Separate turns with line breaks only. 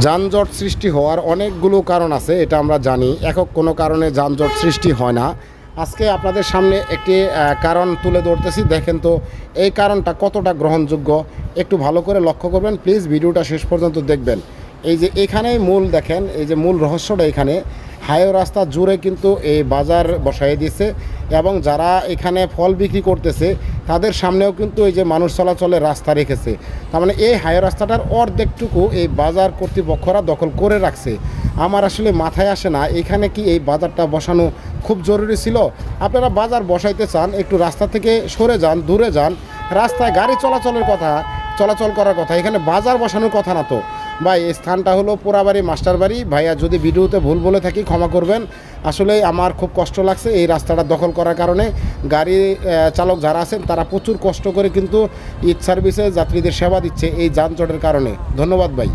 যানজট সৃষ্টি হওয়ার অনেকগুলো কারণ আছে, এটা আমরা জানি। একক কোনো কারণে যানজট সৃষ্টি হয় না। আজকে আপনাদের সামনে একটি কারণ তুলে ধরতেছি, দেখেন তো এই কারণটা কতটা গ্রহণযোগ্য। একটু ভালো করে লক্ষ্য করবেন প্লিজ, ভিডিওটা শেষ পর্যন্ত দেখবেন। এই যে এখানেই মূল দেখেন, এই যে মূল রহস্যটা এখানে হাইওয়ে রাস্তা জুড়ে কিন্তু এই বাজার বসাই দিয়েছে এবং যারা এখানে ফল বিক্রি করতেছে তাদের সামনেও কিন্তু এই যে মানুষ চলাচলের রাস্তা রেখেছে। তার মানে এই হাইওয়ে রাস্তাটার অর্ধেকটুকু এই বাজার কর্তৃপক্ষরা দখল করে রাখছে। আমার আসলে মাথায় আসে না, এখানে কি এই বাজারটা বসানো খুব জরুরি ছিল? আপনারা বাজার বসাইতে চান, একটু রাস্তা থেকে সরে যান, দূরে যান। রাস্তায় গাড়ি চলাচল করার কথা, এখানে বাজার বসানোর কথা না তো ভাই। এই স্থানটা হলো পোড়াবাড়ি মাস্টারবাড়ি। ভাইয়া যদি ভিডিওতে ভুল বলে থাকি ক্ষমা করবেন। আসলে আমার খুব কষ্ট লাগছে এই রাস্তাটা দখল করার কারণে। গাড়ি চালক যারা আছেন তারা প্রচুর কষ্ট করে কিন্তু ঈদ সার্ভিসে যাত্রীদের সেবা দিচ্ছে এই যানজটের কারণে। ধন্যবাদ ভাই।